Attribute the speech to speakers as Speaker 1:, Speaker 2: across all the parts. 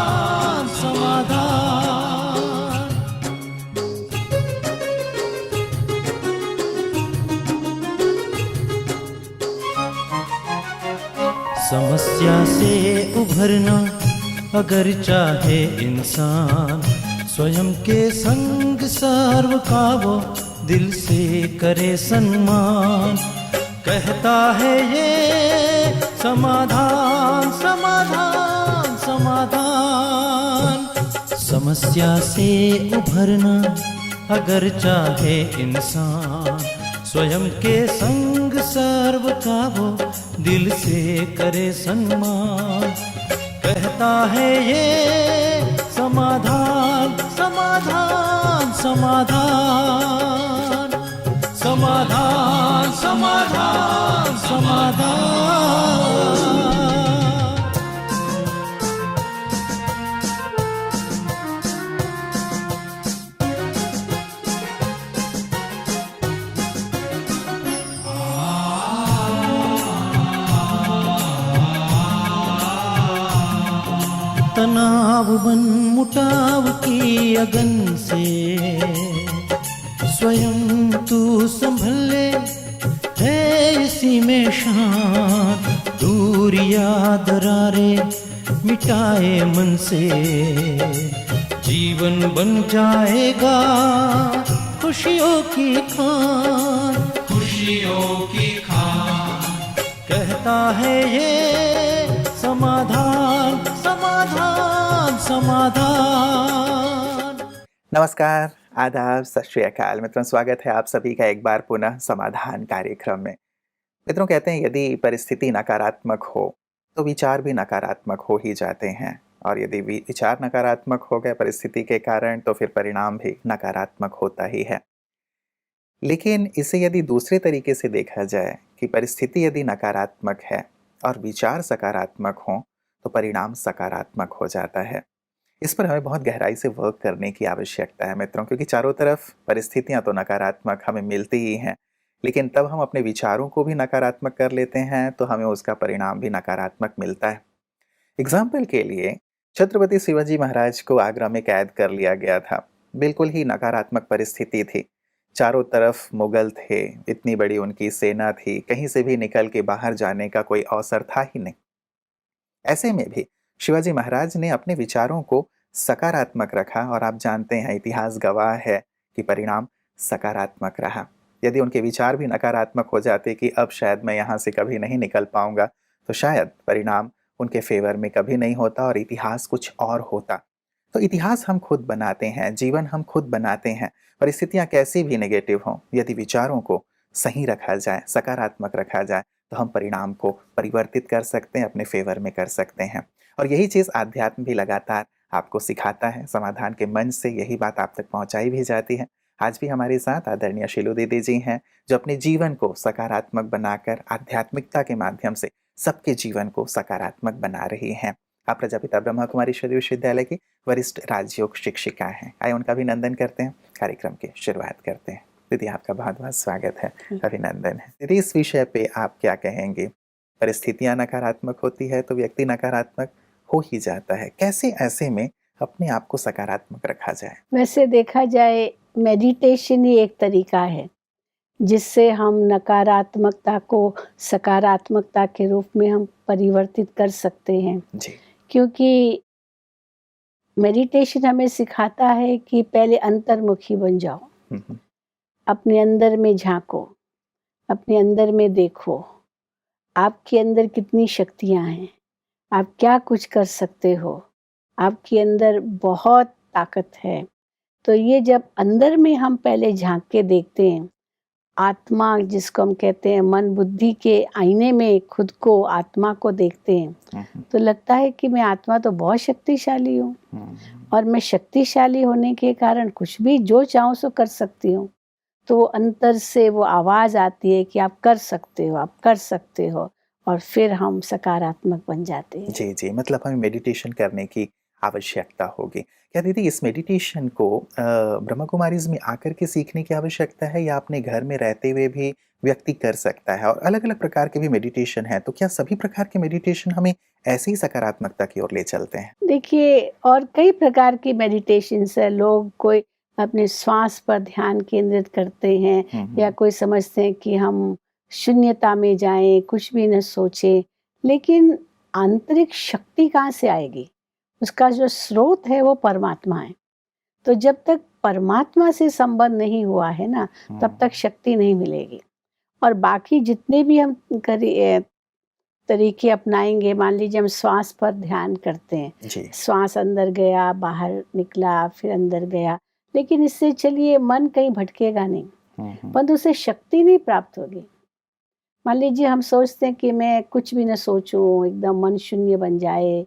Speaker 1: समाधान समाधान। समस्या से उभरना अगर चाहे इंसान, स्वयं के संग सर्व का वो दिल से करे सम्मान। कहता है ये समाधान समाधान समाधान। समस्या से उभरना अगर चाहे इंसान, स्वयं के संग सर्व का वो दिल से करे सम्मान। कहता है ये समाधान समाधान समाधान। समाधान समाधान समाधान। तनाव बन मुटाव की अगन से स्वयं तू संभल ले, है इसी में शान। दूरिया दरारे मिटाए मन से, जीवन बन जाएगा खुशियों की खान खुशियों की खान। कहता है ये समाधान समाधान समाधान।
Speaker 2: नमस्कार, आदाब, सत श्री अकाल मित्रों, स्वागत है आप सभी का एक बार पुनः समाधान कार्यक्रम में। मित्रों, कहते हैं यदि परिस्थिति नकारात्मक हो तो विचार भी नकारात्मक हो ही जाते हैं, और यदि विचार नकारात्मक हो गए परिस्थिति के कारण तो फिर परिणाम भी नकारात्मक होता ही है। लेकिन इसे यदि दूसरे तरीके से देखा जाए कि परिस्थिति यदि नकारात्मक है और विचार सकारात्मक हों तो परिणाम सकारात्मक हो जाता है। इस पर हमें बहुत गहराई से वर्क करने की आवश्यकता है मित्रों, क्योंकि चारों तरफ परिस्थितियां तो नकारात्मक हमें मिलती ही हैं, लेकिन तब हम अपने विचारों को भी नकारात्मक कर लेते हैं तो हमें उसका परिणाम भी नकारात्मक मिलता है। एग्जाम्पल के लिए छत्रपति शिवाजी महाराज को आगरा में कैद कर लिया गया था। बिल्कुल ही नकारात्मक परिस्थिति थी, चारों तरफ मुगल थे, इतनी बड़ी उनकी सेना थी, कहीं से भी निकल के बाहर जाने का कोई अवसर था ही नहीं। ऐसे में भी शिवाजी महाराज ने अपने विचारों को सकारात्मक रखा, और आप जानते हैं इतिहास गवाह है कि परिणाम सकारात्मक रहा। यदि उनके विचार भी नकारात्मक हो जाते कि अब शायद मैं यहाँ से कभी नहीं निकल पाऊंगा, तो शायद परिणाम उनके फेवर में कभी नहीं होता और इतिहास कुछ और होता। तो इतिहास हम खुद बनाते हैं, जीवन हम खुद बनाते हैं। परिस्थितियाँ कैसी भी नेगेटिव हों, यदि विचारों को सही रखा जाए, सकारात्मक रखा जाए, तो हम परिणाम को परिवर्तित कर सकते हैं, अपने फेवर में कर सकते हैं। और यही चीज़ आध्यात्म भी लगातार आपको सिखाता है। समाधान के मंच से यही बात आप तक पहुंचाई भी जाती है। आज भी हमारे साथ आदरणीय शीलू दीदी जी हैं, जो अपने जीवन को सकारात्मक बनाकर आध्यात्मिकता के माध्यम से सबके जीवन को सकारात्मक बना रही हैं। आप प्रजापिता ब्रह्मा कुमारी ईश्वरीय विश्वविद्यालय की वरिष्ठ राजयोग शिक्षिका हैं। आइए उनका अभिनंदन करते हैं, कार्यक्रम की शुरुआत करते हैं। दीदी, आपका बहुत बहुत स्वागत है, अभिनंदन है। दीदी, इस विषय पे आप क्या कहेंगे? परिस्थितियां नकारात्मक होती है तो व्यक्ति नकारात्मक हो ही जाता है, कैसे ऐसे में अपने आप को सकारात्मक रखा जाए?
Speaker 3: वैसे देखा जाए मेडिटेशन ही एक तरीका है जिससे हम नकारात्मकता को सकारात्मकता के रूप में हम परिवर्तित कर सकते हैं
Speaker 2: जी।
Speaker 3: क्योंकि मेडिटेशन हमें सिखाता है कि पहले अंतर्मुखी बन जाओ, अपने अंदर में झांको, अपने अंदर में देखो, आपके अंदर कितनी शक्तियां हैं, आप क्या कुछ कर सकते हो, आपके अंदर बहुत ताकत है। तो ये जब अंदर में हम पहले झांक के देखते हैं, आत्मा जिसको हम कहते हैं, मन बुद्धि के आईने में खुद को, आत्मा को देखते हैं, तो लगता है कि मैं आत्मा तो बहुत शक्तिशाली हूँ, और मैं शक्तिशाली होने के कारण कुछ भी जो चाहूँ सो कर सकती हूँ। तो अंतर से वो आवाज़ आती है कि आप कर सकते हो, आप कर सकते हो, और फिर हम सकारात्मक बन जाते हैं।
Speaker 2: जी जी, मतलब हमें मेडिटेशन करने की आवश्यकता होगी। क्या दीदी इस मेडिटेशन को ब्रह्मा कुमारीज़ में आकर के सीखने की आवश्यकता है या अपने घर में रहते हुए भी व्यक्ति कर सकता है? और अलग-अलग प्रकार के भी मेडिटेशन हैं, तो क्या सभी प्रकार के मेडिटेशन हमें ऐसे ही सकारात्मकता की ओर ले चलते हैं?
Speaker 3: देखिए, और कई प्रकार की मेडिटेशंस है। लोग कोई अपने श्वास पर ध्यान केंद्रित करते हैं
Speaker 2: हुँ,
Speaker 3: या
Speaker 2: हुँ।
Speaker 3: कोई समझते हैं कि हम शून्यता में जाएं, कुछ भी न सोचें। लेकिन आंतरिक शक्ति कहाँ से आएगी? उसका जो स्रोत है वो परमात्मा है। तो जब तक परमात्मा से संबंध नहीं हुआ है ना, तब तक शक्ति नहीं मिलेगी। और बाकी जितने भी हम तरीके अपनाएंगे, मान लीजिए हम श्वास पर ध्यान करते हैं,
Speaker 2: जी।
Speaker 3: श्वास अंदर गया, बाहर निकला, फिर अंदर गया, लेकिन इससे चलिए मन कहीं भटकेगा नहीं,
Speaker 2: हुँ, हुँ।
Speaker 3: परंतु उसे शक्ति नहीं प्राप्त होगी। मान लीजिए हम सोचते हैं कि मैं कुछ भी न सोचूं, एकदम मन शून्य बन जाए,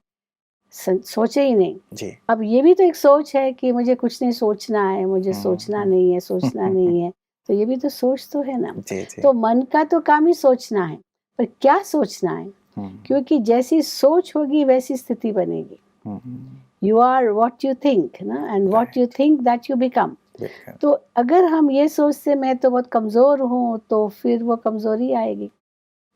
Speaker 3: सोचे ही नहीं।
Speaker 2: जी।
Speaker 3: अब ये भी तो एक सोच है कि मुझे कुछ नहीं सोचना है, मुझे
Speaker 2: हुँ,
Speaker 3: सोचना
Speaker 2: हुँ।
Speaker 3: नहीं है, सोचना नहीं है। तो ये भी तो सोच तो है ना।
Speaker 2: जी, जी।
Speaker 3: तो मन का तो काम ही सोचना है, पर क्या सोचना है?
Speaker 2: हुँ,
Speaker 3: क्योंकि जैसी सोच होगी वैसी स्थिति बनेगी।
Speaker 2: हुँ, हुँ।
Speaker 3: You are what you think ना, and what you
Speaker 2: write,
Speaker 3: think that you become.
Speaker 2: बिल्कुल।
Speaker 3: तो अगर हम ये सोचते मैं तो बहुत कमज़ोर हूँ, तो फिर वो कमज़ोरी आएगी।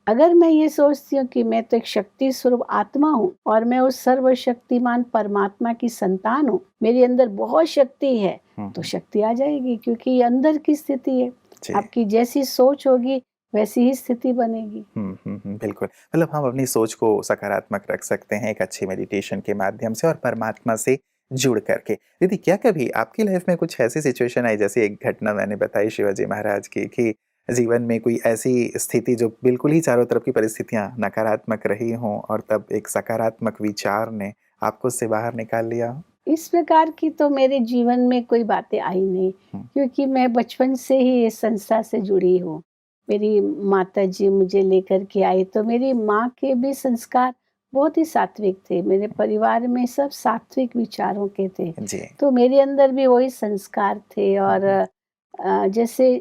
Speaker 3: अगर मैं ये सोचती हूँ कि मैं तो एक शक्ति स्वरूप आत्मा हूँ और मैं उस सर्वशक्तिमान परमात्मा की संतान हूँ, मेरे अंदर बहुत शक्ति है,
Speaker 2: हुँ,
Speaker 3: तो
Speaker 2: हुँ।
Speaker 3: शक्ति आ जाएगी, क्योंकि ये अंदर की स्थिति है।
Speaker 2: जी।
Speaker 3: आपकी जैसी सोच होगी वैसी ही स्थिति बनेगी।
Speaker 2: हुँ, हुँ, हुँ, बिल्कुल। मतलब हम अपनी सोच को सकारात्मक रख सकते हैं एक अच्छी मेडिटेशन के माध्यम से और परमात्मा से जुड़ कर के। दीदी क्या कभी आपकी लाइफ़ में कुछ ऐसी सिचुएशन आई जैसे एक घटना मैंने बताई शिवाजी महाराज की कि जीवन में कोई ऐसी स्थिति जो बिल्कुल ही चारों तरफ की परिस्थितियाँ नकारात्मक रही हों और तब एक सकारात्मक विचार ने आपको उससे बाहर निकाल लिया हो?
Speaker 3: इस प्रकार की तो मेरे जीवन में कोई बातें आई नहीं,
Speaker 2: हुँ,
Speaker 3: क्योंकि मैं बचपन से ही इस संस्था से जुड़ी हूँ। मेरी माताजी मुझे लेकर के आई, तो मेरी माँ के भी संस्कार बहुत ही सात्विक थे। मेरे परिवार में सब सात्विक विचारों के थे,
Speaker 2: जी।
Speaker 3: तो मेरे अंदर भी वही संस्कार थे।
Speaker 2: हुँ,
Speaker 3: और
Speaker 2: हुँ।
Speaker 3: जैसे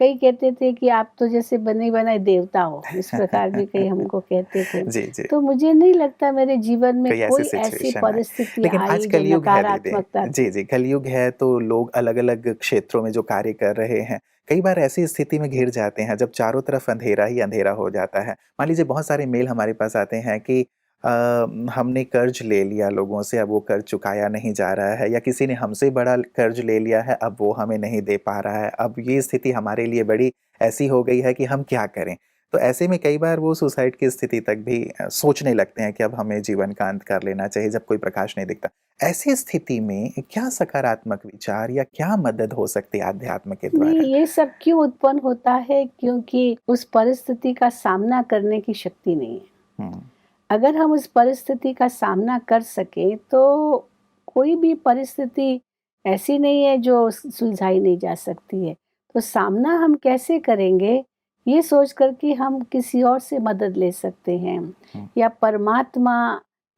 Speaker 3: कई कहते थे कि आप तो जैसे बने-बनाए देवता हो, इस प्रकार भी कई हमको कहते थे।
Speaker 2: जी, जी।
Speaker 3: तो मुझे नहीं लगता मेरे जीवन में
Speaker 2: कोई ऐसी
Speaker 3: कोई ऐसी
Speaker 2: सिचुएशन आए।
Speaker 3: परिस्थिति
Speaker 2: लेकिन आज
Speaker 3: आई जो
Speaker 2: कलयुग है दीदी।
Speaker 3: नकारात्मकता
Speaker 2: जी,
Speaker 3: थी।
Speaker 2: जी, कलयुग है तो लोग अलग-अलग क्षेत्रों में जो कार्य कर रहे हैं, कई बार ऐसी स्थिति में घिर जाते हैं जब चारों तरफ अंधेरा ही अंधेरा हो जाता है। मान लीजिए बहुत सारे मेल हमारे पास आते हैं कि हमने कर्ज़ ले लिया लोगों से, अब वो कर्ज़ चुकाया नहीं जा रहा है या किसी ने हमसे बड़ा कर्ज़ ले लिया है, अब वो हमें नहीं दे पा रहा है। अब ये स्थिति हमारे लिए बड़ी ऐसी हो गई है कि हम क्या करें? तो ऐसे में कई बार वो सुसाइड की स्थिति तक भी सोचने लगते हैं कि अब हमें जीवन का अंत कर लेना चाहिए जब कोई प्रकाश नहीं दिखता। ऐसी स्थिति में क्या सकारात्मक विचार या क्या मदद हो सकती है आध्यात्म के
Speaker 3: नहीं,
Speaker 2: द्वारा?
Speaker 3: ये सब क्यों उत्पन्न होता है? क्योंकि उस परिस्थिति का सामना करने की शक्ति नहीं है।
Speaker 2: हुँ,
Speaker 3: अगर हम उस परिस्थिति का सामना कर सकें, तो कोई भी परिस्थिति ऐसी नहीं है जो सुलझाई नहीं जा सकती है। तो सामना हम कैसे करेंगे, ये सोच कर कि हम किसी और से मदद ले सकते हैं
Speaker 2: हुँ,
Speaker 3: या परमात्मा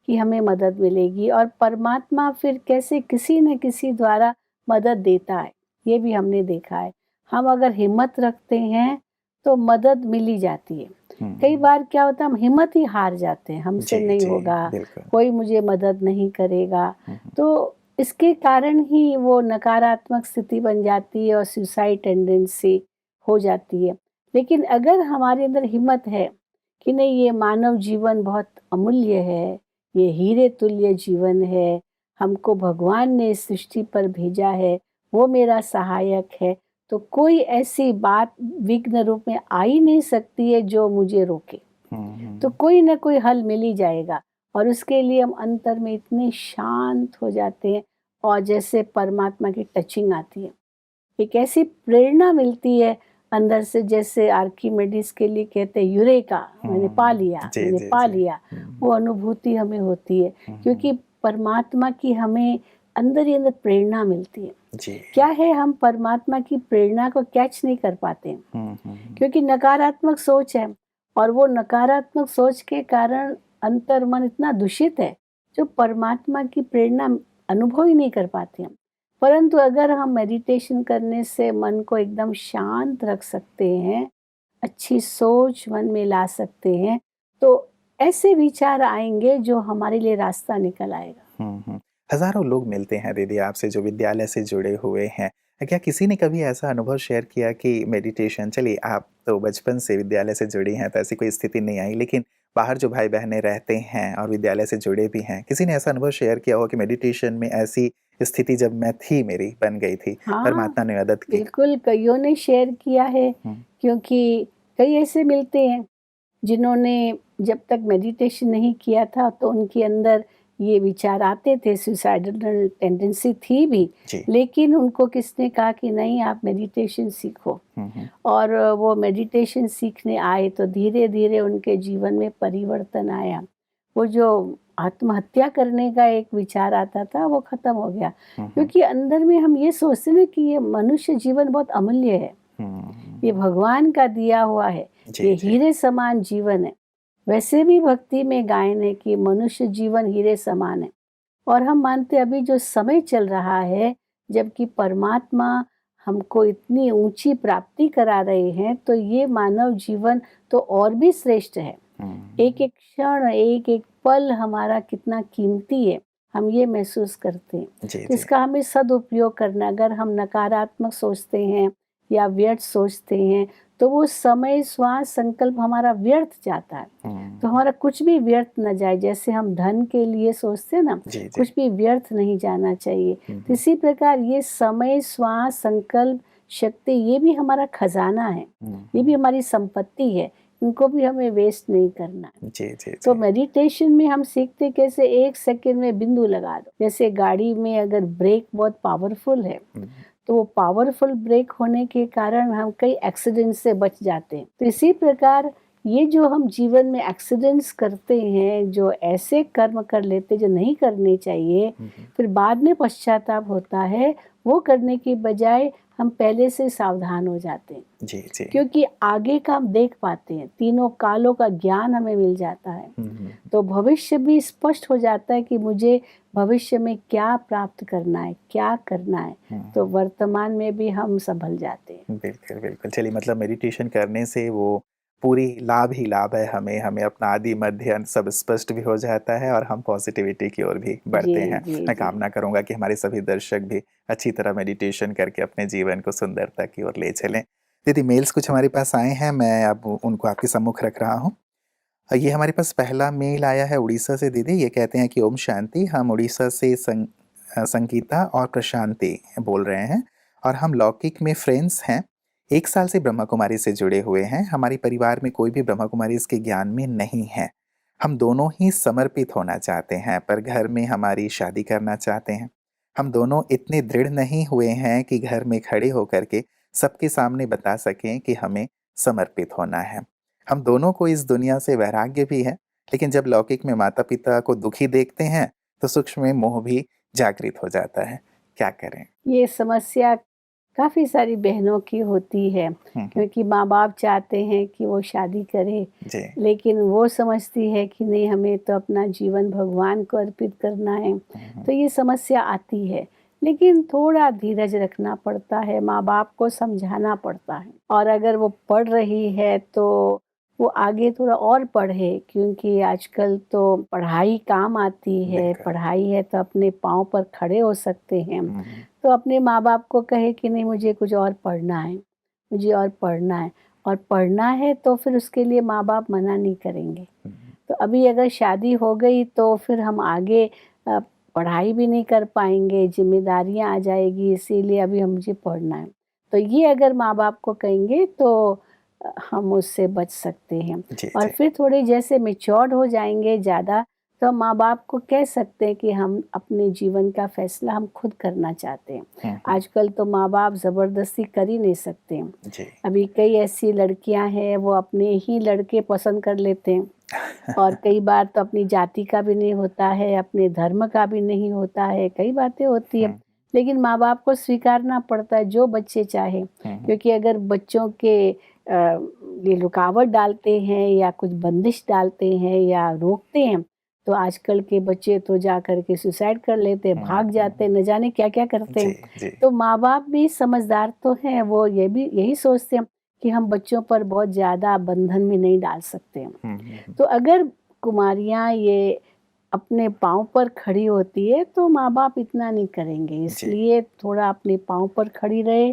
Speaker 3: की हमें मदद मिलेगी, और परमात्मा फिर कैसे किसी न किसी द्वारा मदद देता है, ये भी हमने देखा है। हम अगर हिम्मत रखते हैं, तो मदद मिल ही जाती है।
Speaker 2: हुँ,
Speaker 3: कई
Speaker 2: हुँ।
Speaker 3: बार क्या होता है, हम हिम्मत ही हार जाते हैं, हमसे
Speaker 2: जी,
Speaker 3: नहीं
Speaker 2: जी,
Speaker 3: होगा,
Speaker 2: बिल्कुल।
Speaker 3: कोई मुझे मदद नहीं करेगा।
Speaker 2: हुँ, हुँ।
Speaker 3: तो इसके कारण ही वो नकारात्मक स्थिति बन जाती है और सुसाइड टेंडेंसी हो जाती है। लेकिन अगर हमारे अंदर हिम्मत है कि नहीं, ये मानव जीवन बहुत अमूल्य है, ये हीरे तुल्य जीवन है, हमको भगवान ने इस सृष्टि पर भेजा है, वो मेरा सहायक है, तो कोई ऐसी बात विघ्न रूप में आ ही नहीं सकती है जो मुझे रोके।
Speaker 2: हुँ,
Speaker 3: तो
Speaker 2: हुँ।
Speaker 3: कोई ना कोई हल मिल ही जाएगा, और उसके लिए हम अंतर में इतने शांत हो जाते हैं, और जैसे परमात्मा की टचिंग आती है, एक ऐसी प्रेरणा मिलती है अंदर से, जैसे आर्किमिडीज के लिए कहते हैं यूरेका, मैंने पा
Speaker 2: हुँ।
Speaker 3: लिया,
Speaker 2: जी,
Speaker 3: मैंने
Speaker 2: जी,
Speaker 3: पा
Speaker 2: जी।
Speaker 3: लिया।
Speaker 2: हुँ,
Speaker 3: वो अनुभूति हमें होती है,
Speaker 2: हुँ, हुँ।
Speaker 3: क्योंकि परमात्मा की हमें अंदर ही अंदर प्रेरणा मिलती है।
Speaker 2: जी।
Speaker 3: क्या है, हम परमात्मा की प्रेरणा को कैच नहीं कर पाते हैं,
Speaker 2: हुँ, हुँ, हुँ।
Speaker 3: क्योंकि नकारात्मक सोच है, और वो नकारात्मक सोच के कारण अंतर्मन इतना दूषित है, जो परमात्मा की प्रेरणा अनुभव ही नहीं कर पाते हम। परंतु अगर हम मेडिटेशन करने से मन को एकदम शांत रख सकते हैं, अच्छी सोच मन में ला सकते हैं, तो ऐसे विचार आएंगे जो हमारे लिए रास्ता निकल आएगा।
Speaker 2: हुँ, हुँ। हज़ारों लोग मिलते हैं दीदी आपसे जो विद्यालय से जुड़े हुए हैं। क्या किसी ने कभी ऐसा अनुभव शेयर किया कि मेडिटेशन चलिए आप तो बचपन से विद्यालय से जुड़ी हैं तो ऐसी कोई स्थिति नहीं आई, लेकिन बाहर जो भाई-बहनें रहते हैं और विद्यालय से जुड़े भी हैं, किसी ने ऐसा अनुभव शेयर किया हो कि मेडिटेशन में ऐसी स्थिति जब मैं थी मेरी बन गई थी,
Speaker 3: हाँ,
Speaker 2: परमात्मा ने मदद की?
Speaker 3: बिल्कुल कइयों ने शेयर किया है,
Speaker 2: हुँ,
Speaker 3: क्योंकि कई ऐसे मिलते हैं जिन्होंने जब तक मेडिटेशन नहीं किया था तो उनके अंदर ये विचार आते थे, सुसाइडल टेंडेंसी थी भी,
Speaker 2: जी।
Speaker 3: लेकिन उनको किसने कहा कि नहीं आप मेडिटेशन सीखो।
Speaker 2: हुँ, हुँ।
Speaker 3: और वो मेडिटेशन सीखने आए तो धीरे-धीरे उनके जीवन में परिवर्तन आया। वो जो आत्महत्या करने का एक विचार आता था वो ख़त्म हो गया,
Speaker 2: हुँ, हुँ।
Speaker 3: क्योंकि अंदर में हम ये सोचते हैं ना कि ये मनुष्य जीवन बहुत अमूल्य है, ये
Speaker 2: हुँ।
Speaker 3: भगवान का दिया हुआ है,
Speaker 2: जी,
Speaker 3: ये
Speaker 2: जी।
Speaker 3: हीरे समान जीवन है। वैसे भी भक्ति में गायन है कि मनुष्य जीवन हीरे समान है। और हम मानते हैं अभी जो समय चल रहा है, जबकि परमात्मा हमको इतनी ऊंची प्राप्ति करा रहे हैं, तो ये मानव जीवन तो और भी श्रेष्ठ है। एक
Speaker 2: हुँ।
Speaker 3: एक क्षण, एक एक पल हमारा कितना कीमती है, हम ये महसूस करते हैं।
Speaker 2: जी,
Speaker 3: तो
Speaker 2: जी।
Speaker 3: इसका हमें सदुपयोग करना, अगर हम नकारात्मक सोचते हैं या व्यर्थ सोचते हैं, तो वो समय, श्वास, संकल्प हमारा व्यर्थ जाता है। तो
Speaker 2: हुँ।
Speaker 3: हमारा कुछ भी व्यर्थ न जाए, जैसे हम धन के लिए सोचते हैं ना,
Speaker 2: जी, जी।
Speaker 3: कुछ भी व्यर्थ नहीं जाना चाहिए।
Speaker 2: हुँ,
Speaker 3: तो
Speaker 2: हुँ।
Speaker 3: इसी प्रकार ये समय, श्वास, संकल्प, शक्ति ये भी हमारा खजाना है,
Speaker 2: हुँ,
Speaker 3: ये भी
Speaker 2: हुँ।
Speaker 3: हमारी संपत्ति है, इनको भी हमें वेस्ट नहीं करना है।
Speaker 2: जी, जी,
Speaker 3: तो
Speaker 2: जी।
Speaker 3: मेडिटेशन में हम सीखते कैसे, 1 सेकंड में बिंदु लगा दो। जैसे गाड़ी में अगर ब्रेक बहुत पावरफुल है,
Speaker 2: हुँ।
Speaker 3: तो वो पावरफुल ब्रेक होने के कारण हम कई एक्सीडेंट से बच जाते हैं। तो इसी प्रकार ये जो हम जीवन में एक्सीडेंट्स करते हैं, जो ऐसे कर्म कर लेते हैं जो नहीं करने चाहिए,
Speaker 2: हुँ, हुँ।
Speaker 3: फिर बाद में पश्चाताप होता है, वो करने की बजाय हम पहले से सावधान हो जाते हैं।
Speaker 2: जी, जी।
Speaker 3: क्योंकि आगे का हम देख पाते हैं, तीनों कालों का ज्ञान हमें मिल जाता है।
Speaker 2: हुँ, हुँ।
Speaker 3: तो भविष्य भी स्पष्ट हो जाता है कि मुझे भविष्य में क्या प्राप्त करना है, क्या करना है।
Speaker 2: हुँ,
Speaker 3: तो
Speaker 2: हुँ।
Speaker 3: वर्तमान में भी हम संभल जाते हैं।
Speaker 2: बिल्कुल, बिल्कुल। चलिए मतलब मेडिटेशन करने से वो पूरी लाभ ही लाभ है हमें, हमें अपना आदि, मध्य, अंत सब स्पष्ट भी हो जाता है और हम पॉज़िटिविटी की ओर भी
Speaker 3: जी,
Speaker 2: बढ़ते हैं।
Speaker 3: जी,
Speaker 2: मैं
Speaker 3: जी।
Speaker 2: कामना करूँगा कि हमारे सभी दर्शक भी अच्छी तरह मेडिटेशन करके अपने जीवन को सुंदरता की ओर ले चलें। दीदी मेल्स कुछ हमारे पास आए हैं, मैं अब उनको आपके सम्मुख रख रहा हूँ। ये हमारे पास पहला मेल आया है उड़ीसा से दीदी, ये कहते हैं कि ओम शांति, हम उड़ीसा से संगीता और प्रशांति बोल रहे हैं और हम लौकिक में फ्रेंड्स हैं। 1 साल से ब्रह्मा कुमारी से जुड़े हुए हैं। हमारे परिवार में कोई भी ब्रह्मा कुमारी इसके ज्ञान में नहीं है। हम दोनों ही समर्पित होना चाहते हैं, पर घर में हमारी शादी करना चाहते हैं। हम दोनों इतने दृढ़ नहीं हुए हैं कि घर में खड़े होकर के सबके सामने बता सकें कि हमें समर्पित होना है। हम दोनों को इस दुनिया से वैराग्य भी है, लेकिन जब लौकिक में माता-पिता को दुखी देखते हैं, तो सूक्ष्म में मोह भी जागृत हो जाता है। क्या करें?
Speaker 3: ये समस्या काफ़ी सारी बहनों की होती है,
Speaker 2: हुँ, हुँ।
Speaker 3: क्योंकि माँ-बाप चाहते हैं कि वो शादी करे,
Speaker 2: जी।
Speaker 3: लेकिन वो समझती है कि नहीं हमें तो अपना जीवन भगवान को अर्पित करना है।
Speaker 2: हुँ, हुँ।
Speaker 3: तो ये समस्या आती है, लेकिन थोड़ा धीरज रखना पड़ता है, माँ-बाप को समझाना पड़ता है। और अगर वो पढ़ रही है तो वो आगे थोड़ा और पढ़े, क्योंकि आजकल तो पढ़ाई काम आती है,
Speaker 2: बिल्कुल।
Speaker 3: पढ़ाई है तो अपने पाँव पर खड़े हो सकते हैं।
Speaker 2: हुँ, हुँ।
Speaker 3: तो अपने माँ-बाप को कहे कि नहीं मुझे कुछ और पढ़ना है, मुझे और पढ़ना है, और पढ़ना है तो फिर उसके लिए माँ-बाप मना नहीं करेंगे।
Speaker 2: हुँ, हुँ।
Speaker 3: तो अभी अगर शादी हो गई तो फिर हम आगे पढ़ाई भी नहीं कर पाएँगे, ज़िम्मेदारियाँ आ जाएगी, इसीलिए अभी हम मुझे पढ़ना है। तो ये अगर माँ-बाप को कहेंगे तो हम उससे बच सकते हैं।
Speaker 2: जी,
Speaker 3: और
Speaker 2: जी।
Speaker 3: फिर थोड़े जैसे मैच्योर्ड हो जाएँगे ज़्यादा, तो हम माँ-बाप को कह सकते हैं कि हम अपने जीवन का फैसला हम खुद करना चाहते हैं।
Speaker 2: हुँ, हुँ।
Speaker 3: आजकल तो माँ-बाप ज़बरदस्ती कर ही नहीं सकते हैं।
Speaker 2: जी।
Speaker 3: अभी कई ऐसी लड़कियां हैं वो अपने ही लड़के पसंद कर लेते हैं, और कई बार तो अपनी जाति का भी नहीं होता है, अपने धर्म का भी नहीं होता है, कई बातें होती है।
Speaker 2: हुँ,
Speaker 3: लेकिन माँ-बाप को स्वीकारना पड़ता है जो बच्चे चाहे,
Speaker 2: हुँ, हुँ।
Speaker 3: क्योंकि अगर बच्चों के लिए रुकावट डालते हैं या कुछ बंदिश डालते हैं या रोकते हैं, तो आजकल के बच्चे तो जा कर के सुसाइड कर लेते हैं,
Speaker 2: हुँ,
Speaker 3: भाग जाते
Speaker 2: हुँ।
Speaker 3: हैं, न जाने क्या-क्या करते
Speaker 2: जी,
Speaker 3: हैं।
Speaker 2: जी।
Speaker 3: तो माँ-बाप भी समझदार तो हैं, वो ये भी यही सोचते हैं कि हम बच्चों पर बहुत ज़्यादा बंधन में नहीं डाल सकते हैं।
Speaker 2: हुँ, हुँ, हुँ।
Speaker 3: तो अगर कुमारियाँ ये अपने पाँव पर खड़ी होती है तो माँ बाप इतना नहीं करेंगे,
Speaker 2: जी।
Speaker 3: इसलिए थोड़ा अपने पाँव पर खड़ी रहे,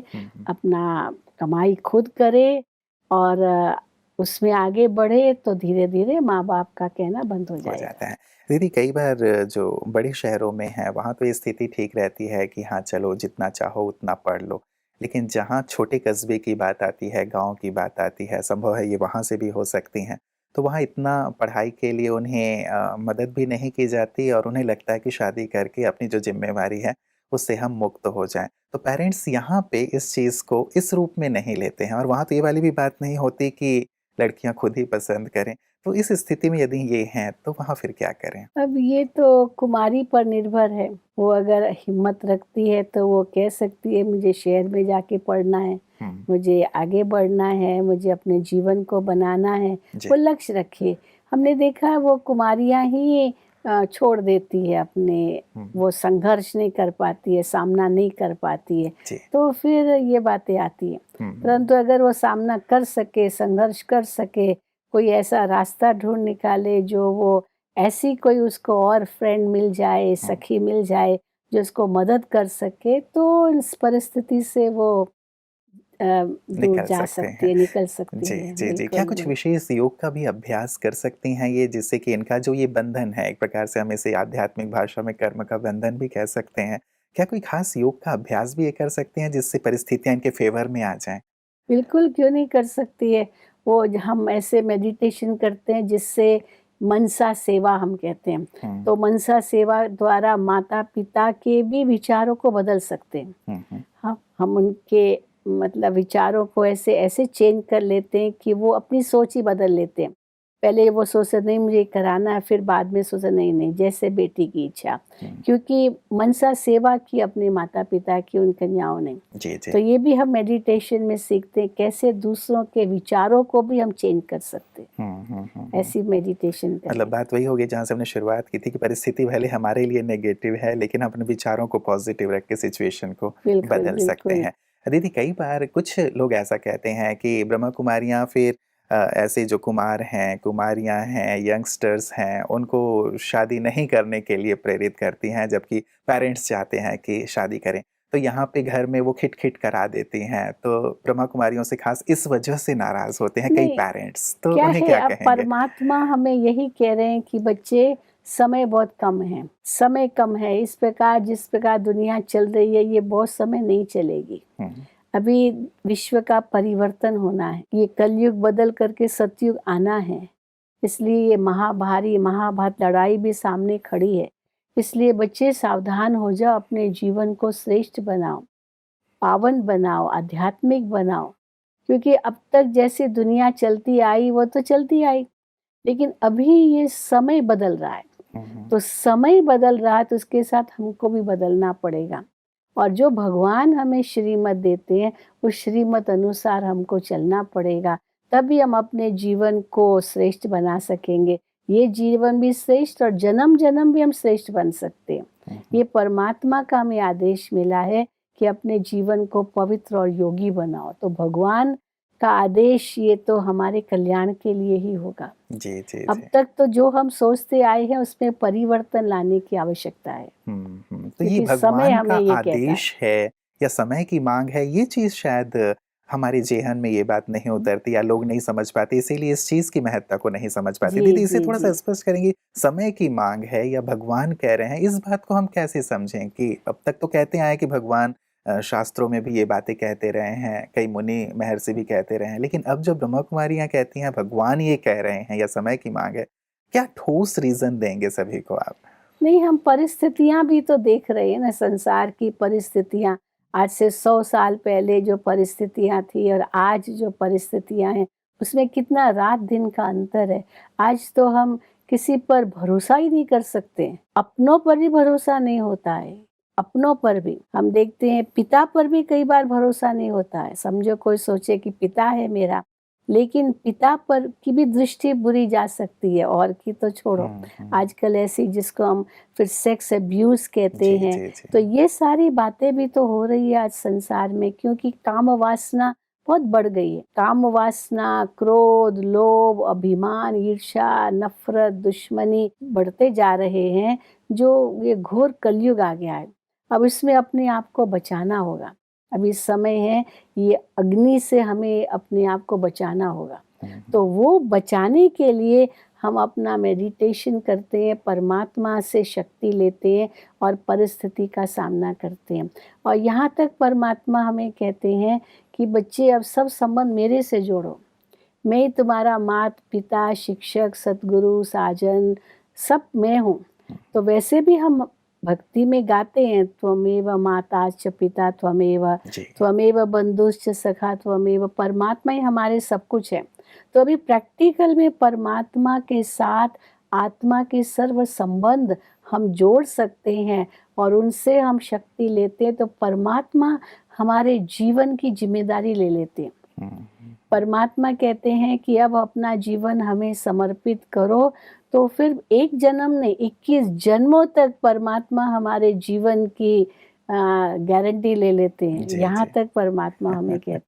Speaker 3: अपना कमाई खुद करे और उसमें आगे बढ़े तो धीरे धीरे माँ बाप का कहना बंद हो
Speaker 2: हो
Speaker 3: जाएगा।
Speaker 2: जाता है। दीदी कई बार जो बड़े शहरों में है वहाँ तो ये स्थिति ठीक रहती है कि हाँ चलो जितना चाहो उतना पढ़ लो। लेकिन जहाँ छोटे कस्बे की बात आती है, गाँव की बात आती है, संभव है ये वहाँ से भी हो सकती हैं। तो वहाँ इतना पढ़ाई के लिए उन्हें मदद भी नहीं की जाती और उन्हें लगता है कि शादी करके अपनी जो ज़िम्मेवारी है उससे हम मुक्त हो जाएँ। तो पेरेंट्स यहाँ पे इस चीज़ को इस रूप में नहीं लेते हैं और वहाँ तो ये वाली भी बात नहीं होती कि लड़कियाँ खुद ही पसंद करें। तो इस स्थिति में यदि ये हैं, तो वहाँ फिर क्या करें?
Speaker 3: अब ये तो कुमारी पर निर्भर है, वो अगर हिम्मत रखती है तो वो कह सकती है मुझे शहर में जाके पढ़ना है,
Speaker 2: हुँ,
Speaker 3: मुझे आगे बढ़ना है, मुझे अपने जीवन को बनाना है,
Speaker 2: जी।
Speaker 3: वो लक्ष्य रखे। हमने देखा है वो कुमारियाँ ही छोड़ देती है अपने,
Speaker 2: हुँ,
Speaker 3: वो संघर्ष नहीं कर पाती है, सामना नहीं कर पाती है,
Speaker 2: जी।
Speaker 3: तो फिर ये बातें आती हैं।
Speaker 2: हुँ,
Speaker 3: परंतु अगर वो सामना कर सके, संघर्ष कर सके, कोई ऐसा रास्ता ढूँढ निकाले जो वो ऐसी कोई उसको और फ्रेंड मिल जाए,
Speaker 2: हुँ,
Speaker 3: सखी मिल जाए, जो उसको मदद कर सके, तो इस परिस्थिति से वो दूर
Speaker 2: निकल
Speaker 3: जा
Speaker 2: सकते
Speaker 3: सकती
Speaker 2: हैं।
Speaker 3: है, निकल सकती
Speaker 2: जी,
Speaker 3: है।
Speaker 2: जी, जी। क्या
Speaker 3: बिल्कुल,
Speaker 2: कुछ
Speaker 3: बिल्कुल।
Speaker 2: विशेष योग का भी अभ्यास कर सकती हैं ये जिससे कि इनका जो ये बंधन है, एक प्रकार से हम इसे आध्यात्मिक भाषा में कर्म का बंधन भी कह सकते हैं। क्या कोई खास योग का अभ्यास भी ये कर सकती हैं जिससे परिस्थितियाँ इनके फ़ेवर में आ जाएँ?
Speaker 3: बिल्कुल, क्यों नहीं कर सकती है। वो हम ऐसे मेडिटेशन करते हैं जिससे मनसा सेवा हम कहते हैं।
Speaker 2: हुँ,
Speaker 3: तो मनसा सेवा द्वारा माता-पिता के भी विचारों को बदल सकते हैं।
Speaker 2: हुँ, हुँ,
Speaker 3: हाँ, हम उनके मतलब विचारों को ऐसे ऐसे चेंज कर लेते हैं कि वो अपनी सोच ही बदल लेते हैं। पहले वो सोचते नहीं मुझे कराना है, फिर बाद में सोचा नहीं, नहीं जैसे बेटी की इच्छा।
Speaker 2: हुँ।
Speaker 3: क्योंकि मनसा सेवा की अपने माता-पिता की, उन कन्याओं ने।
Speaker 2: जी, जी।
Speaker 3: तो ये भी हम मेडिटेशन में सीखते हैं कैसे दूसरों के विचारों को भी हम चेंज कर सकते हैं।
Speaker 2: हुँ, हुँ, हुँ, हुँ।
Speaker 3: ऐसी मेडिटेशन
Speaker 2: मतलब
Speaker 3: करें।
Speaker 2: बात वही हो गई जहाँ से हमने शुरुआत की थी कि परिस्थिति भले हमारे लिए नेगेटिव है, लेकिन हम अपने विचारों को पॉज़िटिव रख के सिचुएशन को
Speaker 3: बिल्कुल,
Speaker 2: बदल सकते
Speaker 3: बिल्कुल।
Speaker 2: हैं। दीदी कई बार कुछ लोग ऐसा कहते हैं कि ब्रह्म कुमारियाँ फिर ऐसे जो कुमार हैं, कुमारियाँ हैं, यंगस्टर्स हैं, उनको शादी नहीं करने के लिए प्रेरित करती हैं, जबकि पेरेंट्स चाहते हैं कि शादी करें। तो यहाँ पे घर में वो खिट-खिट करा देती हैं, तो ब्रह्मा कुमारियों से ख़ास इस वजह से नाराज़ होते हैं कई
Speaker 3: नहीं,
Speaker 2: पेरेंट्स, तो
Speaker 3: क्या
Speaker 2: उन्हें
Speaker 3: है
Speaker 2: क्या
Speaker 3: अब
Speaker 2: कहेंगे?
Speaker 3: परमात्मा हमें यही कह रहे हैं कि बच्चे समय बहुत कम है, समय कम है। इस प्रकार जिस प्रकार दुनिया चल रही है ये बहुत समय नहीं चलेगी।
Speaker 2: हुँ,
Speaker 3: अभी विश्व का परिवर्तन होना है, ये कलयुग बदल करके सतयुग आना है, इसलिए ये महाभारी महाभारत लड़ाई भी सामने खड़ी है। इसलिए बच्चे सावधान हो जाओ, अपने जीवन को श्रेष्ठ बनाओ, पावन बनाओ, आध्यात्मिक बनाओ। क्योंकि अब तक जैसे दुनिया चलती आई वो तो चलती आई, लेकिन अभी ये समय बदल रहा है।
Speaker 2: हुँ, हुँ।
Speaker 3: तो समय बदल रहा है तो उसके साथ हमको भी बदलना पड़ेगा। और जो भगवान हमें श्रीमत देते हैं, उस श्रीमत अनुसार हमको चलना पड़ेगा। तभी हम अपने जीवन को श्रेष्ठ बना सकेंगे। ये जीवन भी श्रेष्ठ और जन्म-जन्म भी हम श्रेष्ठ बन सकते हैं।
Speaker 2: हुँ, हुँ।
Speaker 3: ये परमात्मा का हमें आदेश मिला है कि अपने जीवन को पवित्र और योगी बनाओ। तो भगवान का आदेश ये तो हमारे कल्याण के लिए ही होगा।
Speaker 2: जी, जी,
Speaker 3: अब
Speaker 2: जी।
Speaker 3: तक तो जो हम सोचते आए हैं उसमें परिवर्तन लाने की आवश्यकता है,
Speaker 2: हुँ, हुँ। तो ये
Speaker 3: क्योंकि समय
Speaker 2: भगवान का
Speaker 3: हमें ये कहता है।
Speaker 2: आदेश है या समय की माँग है, ये चीज़ शायद हमारे ज़ेहन में ये बात नहीं उतरती या लोग नहीं समझ पाते, इसीलिए इस चीज़ की महत्ता को नहीं समझ पाते।
Speaker 3: जी,
Speaker 2: दीदी इसे
Speaker 3: जी,
Speaker 2: थोड़ा-सा
Speaker 3: जी।
Speaker 2: स्पष्ट करेंगी, समय की माँग है या भगवान कह रहे हैं, इस बात को हम कैसे समझें कि अब तक तो कहते आए हैं कि भगवान शास्त्रों में भी ये बातें कहते रहे हैं, कई मुनि महर्षि भी कहते रहे हैं, लेकिन अब जब ब्रह्मा कुमारियाँ कहती हैं भगवान ये कह रहे हैं या समय की माँग है, क्या ठोस रीज़न देंगे सभी को आप?
Speaker 3: नहीं, हम परिस्थितियाँ भी तो देख रहे हैं ना, संसार की परिस्थितियाँ। आज से 100 साल पहले जो परिस्थितियाँ थी और आज जो परिस्थितियाँ हैं, उसमें कितना रात-दिन का अंतर है। आज तो हम किसी पर भरोसा ही नहीं कर सकते। अपनों पर भी भरोसा नहीं होता है, अपनों पर भी। हम देखते हैं पिता पर भी कई बार भरोसा नहीं होता है। समझो कोई सोचे कि पिता है मेरा, लेकिन पिता पर की भी दृष्टि बुरी जा सकती है, और की तो छोड़ो।
Speaker 2: हुँ, हुँ।
Speaker 3: आजकल ऐसी जिसको हम फिर सेक्स अब्यूज़ कहते
Speaker 2: जी,
Speaker 3: हैं,
Speaker 2: जी, जी।
Speaker 3: तो ये सारी बातें भी तो हो रही है आज संसार में, क्योंकि काम वासना बहुत बढ़ गई है। काम वासना, क्रोध, लोभ, अभिमान, ईर्ष्या, नफरत, दुश्मनी बढ़ते जा रहे हैं, जो ये घोर कलयुग आ गया है। अब इसमें अपने आप को बचाना होगा। अभी समय है, ये अग्नि से हमें अपने आप को बचाना होगा। तो वो बचाने के लिए हम अपना मेडिटेशन करते हैं, परमात्मा से शक्ति लेते हैं और परिस्थिति का सामना करते हैं। और यहाँ तक परमात्मा हमें कहते हैं कि बच्चे अब सब संबंध मेरे से जोड़ो। मैं ही तुम्हारा माता पिता, शिक्षक, सतगुरु, साजन सब मैं हूँ। तो वैसे भी हम भक्ति में गाते हैं, त्वमेव माता च पिता त्वमेव,
Speaker 2: जी।
Speaker 3: त्वमेव बंधुश्च सखा त्वमेव। परमात्मा ही हमारे सब कुछ है। तो अभी प्रैक्टिकल में परमात्मा के साथ आत्मा के सर्व संबंध हम जोड़ सकते हैं और उनसे हम शक्ति लेते हैं। तो परमात्मा हमारे जीवन की जिम्मेदारी ले लेते हैं। परमात्मा कहते हैं कि अब अपना जीवन हमें समर्पित करो। तो फिर एक जन्म नहीं, 21 जन्मों तक परमात्मा हमारे जीवन की गारंटी ले लेते हैं।
Speaker 2: जी,
Speaker 3: यहाँ
Speaker 2: जी।
Speaker 3: तक परमात्मा हमें कहते हैं।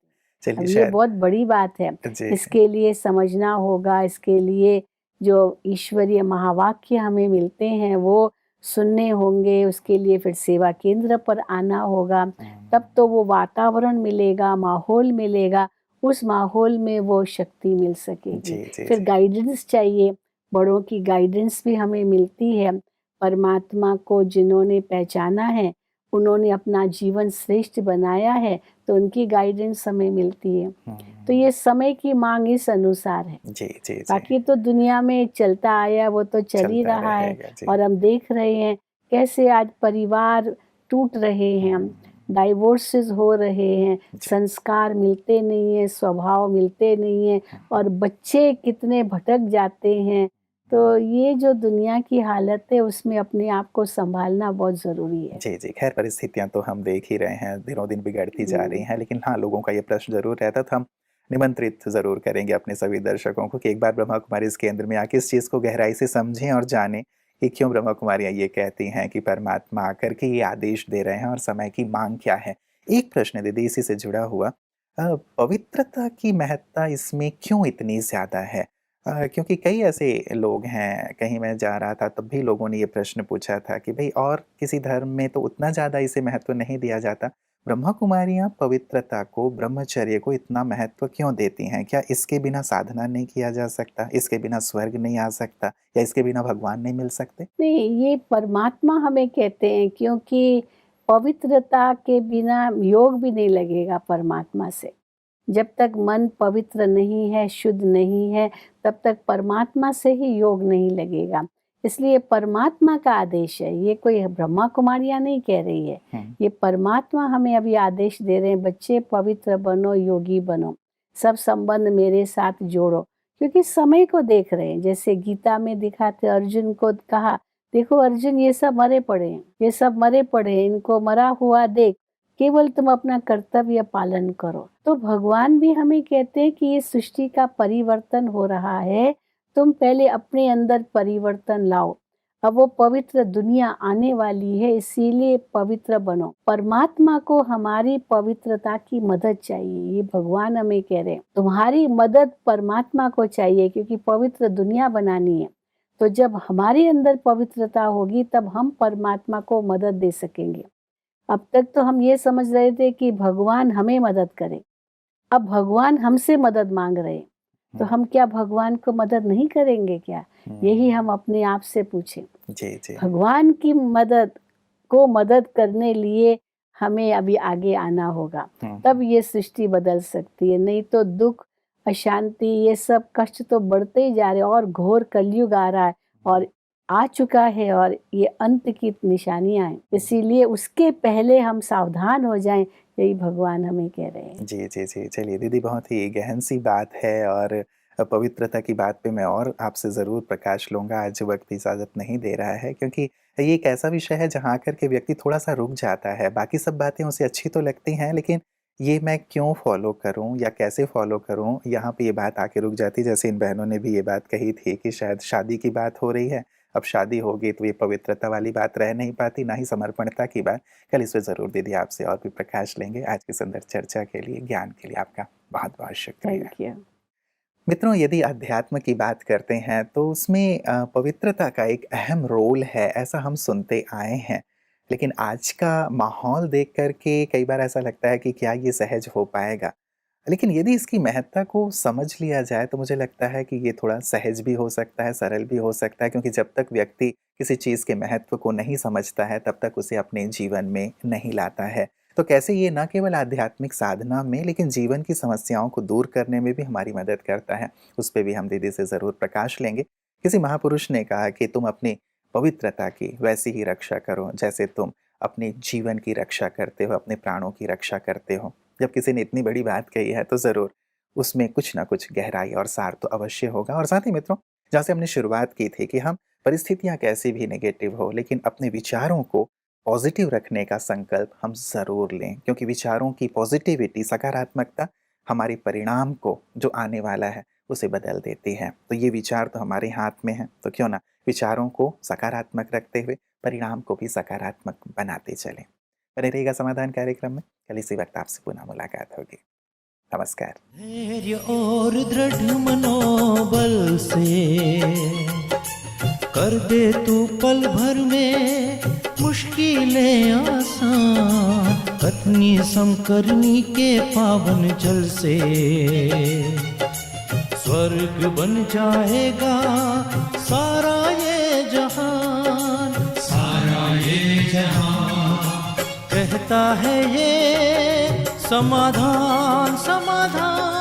Speaker 2: चलिए
Speaker 3: अब ये
Speaker 2: शायद
Speaker 3: बहुत बड़ी बात है।
Speaker 2: जी।
Speaker 3: इसके लिए समझना होगा, इसके लिए जो ईश्वरीय महावाक्य हमें मिलते हैं वो सुनने होंगे। उसके लिए फिर सेवा केंद्र पर आना होगा, तब तो वो वातावरण मिलेगा, माहौल मिलेगा। उस माहौल में वो शक्ति मिल सकेगी।
Speaker 2: जी, जी,
Speaker 3: फिर
Speaker 2: जी।
Speaker 3: गाइडेंस चाहिए, बड़ों की गाइडेंस भी हमें मिलती है। परमात्मा को जिन्होंने पहचाना है, उन्होंने अपना जीवन श्रेष्ठ बनाया है, तो उनकी गाइडेंस हमें मिलती है। तो ये समय की मांग इस अनुसार है।
Speaker 2: जी, जी, जी।
Speaker 3: बाकी तो दुनिया में चलता आया वो तो चल ही
Speaker 2: चलता
Speaker 3: रहा है।
Speaker 2: रहेगा, जी।
Speaker 3: और हम देख रहे हैं कैसे आज परिवार टूट रहे हैं, डाइवोर्सेस हो रहे हैं, संस्कार मिलते नहीं हैं, स्वभाव मिलते नहीं हैं और बच्चे कितने भटक जाते हैं। तो ये जो दुनिया की हालत है उसमें अपने आप को संभालना बहुत ज़रूरी है।
Speaker 2: जी, जी। खैर परिस्थितियाँ तो हम देख ही रहे हैं, दिनों-दिन बिगड़ती जा रही हैं। लेकिन हाँ, लोगों का ये प्रश्न ज़रूर रहता था। हम निमंत्रित ज़रूर करेंगे अपने सभी दर्शकों को कि एक बार ब्रह्मा कुमारी इस केंद्र में आके इस चीज़ को गहराई से समझें और जानें कि क्यों ब्रह्मा कुमारियाँ ये कहती हैं कि परमात्मा आकर के ये आदेश दे रहे हैं और समय की माँग क्या है। एक प्रश्न दीदी इसी से जुड़ा हुआ पवित्रता की महत्ता इसमें क्यों इतनी ज़्यादा है? क्योंकि कई ऐसे लोग हैं, कहीं मैं जा रहा था तब भी लोगों ने ये प्रश्न पूछा था कि भई और किसी धर्म में तो उतना ज़्यादा इसे महत्व नहीं दिया जाता। ब्रह्मा कुमारियाँ पवित्रता को, ब्रह्मचर्य को इतना महत्व क्यों देती हैं? क्या इसके बिना साधना नहीं किया जा सकता? इसके बिना स्वर्ग नहीं आ सकता? या इसके बिना भगवान नहीं मिल सकते?
Speaker 3: नहीं, ये परमात्मा हमें कहते हैं, क्योंकि पवित्रता के बिना योग भी नहीं लगेगा परमात्मा से। जब तक मन पवित्र नहीं है, शुद्ध नहीं है, तब तक परमात्मा से ही योग नहीं लगेगा। इसलिए परमात्मा का आदेश है, ये कोई ब्रह्मा कुमारियाँ नहीं कह रही है। ये परमात्मा हमें अभी आदेश दे रहे हैं, बच्चे पवित्र बनो, योगी बनो, सब संबंध मेरे साथ जोड़ो। क्योंकि समय को देख रहे हैं, जैसे गीता में दिखाते अर्जुन को कहा, देखो अर्जुन ये सब मरे पड़े हैं, ये सब मरे पड़े हैं, इनको मरा हुआ देख, केवल तुम अपना कर्तव्य पालन करो। तो भगवान भी हमें कहते हैं कि ये सृष्टि का परिवर्तन हो रहा है, तुम पहले अपने अंदर परिवर्तन लाओ। अब वो पवित्र दुनिया आने वाली है, इसीलिए पवित्र बनो। परमात्मा को हमारी पवित्रता की मदद चाहिए, ये भगवान हमें कह रहे हैं। तुम्हारी मदद परमात्मा को चाहिए, क्योंकि पवित्र दुनिया बनानी है। तो जब हमारे अंदर पवित्रता होगी तब हम परमात्मा को मदद दे सकेंगे। अब तक तो हम ये समझ रहे थे कि भगवान हमें मदद करे, अब भगवान हमसे मदद मांग रहे हैं। तो हम क्या भगवान को मदद नहीं करेंगे क्या? यही हम अपने आप से पूछें।
Speaker 2: जी, जी।
Speaker 3: भगवान की मदद करने लिए हमें अभी आगे आना होगा, तब ये सृष्टि बदल सकती है। नहीं तो दुख, अशांति, ये सब कष्ट तो बढ़ते ही जा रहे हैं और घोर कलयुग आ रहा है और आ चुका है और ये अंत की निशानियां हैं। इसीलिए उसके पहले हम सावधान हो जाएं, यही भगवान हमें कह रहे हैं।
Speaker 2: जी, जी, जी। चलिए दीदी बहुत ही गहन सी बात है और पवित्रता की बात पे मैं और आपसे ज़रूर प्रकाश लूँगा। आज वक़्त इजाज़त नहीं दे रहा है क्योंकि ये एक ऐसा विषय है जहाँ आकर के व्यक्ति थोड़ा-सा रुक जाता है। बाकी सब बातें उसे अच्छी तो लगती हैं लेकिन ये मैं क्यों फ़ॉलो करूँ या कैसे फ़ॉलो करूँ, यहाँ पे ये बात आके रुक जाती है। जैसे इन बहनों ने भी ये बात कही थी कि शायद शादी की बात हो रही है, अब शादी होगी तो ये पवित्रता वाली बात रह नहीं पाती, ना ही समर्पणता की बात। कल इस पे ज़रूर दीदी आपसे और भी प्रकाश लेंगे। आज की सुंदर चर्चा के लिए, ज्ञान के लिए आपका बहुत-बहुत शुक्रिया।
Speaker 3: Thank you.
Speaker 2: मित्रों, यदि अध्यात्म की बात करते हैं तो उसमें पवित्रता का एक अहम रोल है, ऐसा हम सुनते आए हैं। लेकिन आज का माहौल देख कर के कई बार ऐसा लगता है कि क्या ये सहज हो पाएगा? लेकिन यदि इसकी महत्ता को समझ लिया जाए तो मुझे लगता है कि ये थोड़ा सहज भी हो सकता है, सरल भी हो सकता है, क्योंकि जब तक व्यक्ति किसी चीज़ के महत्व को नहीं समझता है तब तक उसे अपने जीवन में नहीं लाता है। तो कैसे ये न केवल आध्यात्मिक साधना में लेकिन जीवन की समस्याओं को दूर करने में भी हमारी मदद करता है, उस पे भी हम दीदी से ज़रूर प्रकाश लेंगे। किसी महापुरुष ने कहा कि तुम अपनी पवित्रता की वैसी ही रक्षा करो जैसे तुम अपने जीवन की रक्षा करते हो, अपने प्राणों की रक्षा करते हो। जब किसी ने इतनी बड़ी बात कही है तो ज़रूर उसमें कुछ ना कुछ गहराई और सार तो अवश्य होगा। और साथ ही मित्रों, जहाँ से हमने शुरुआत की थी कि हम परिस्थितियाँ कैसी भी नेगेटिव हो लेकिन अपने विचारों को पॉजिटिव रखने का संकल्प हम ज़रूर लें, क्योंकि विचारों की पॉजिटिविटी, सकारात्मकता हमारे परिणाम को जो आने वाला है उसे बदल देती है। तो ये विचार तो हमारे हाथ में है, तो क्यों ना विचारों को सकारात्मक रखते हुए परिणाम को भी सकारात्मक बनाते चलें। बने रहिएगा समाधान कार्यक्रम में। कल इसी वक्त आपसे पुनः मुलाकात होगी। नमस्कार।
Speaker 1: धैर्य और दृढ़ मनोबल से कर दे तू पल भर में मुश्किलें आसान, पत्नी समकरनी के पावन जल से स्वर्ग बन जाएगा सारा ये जहान, सारा ये जहान। कहता है ये समाधान समाधान।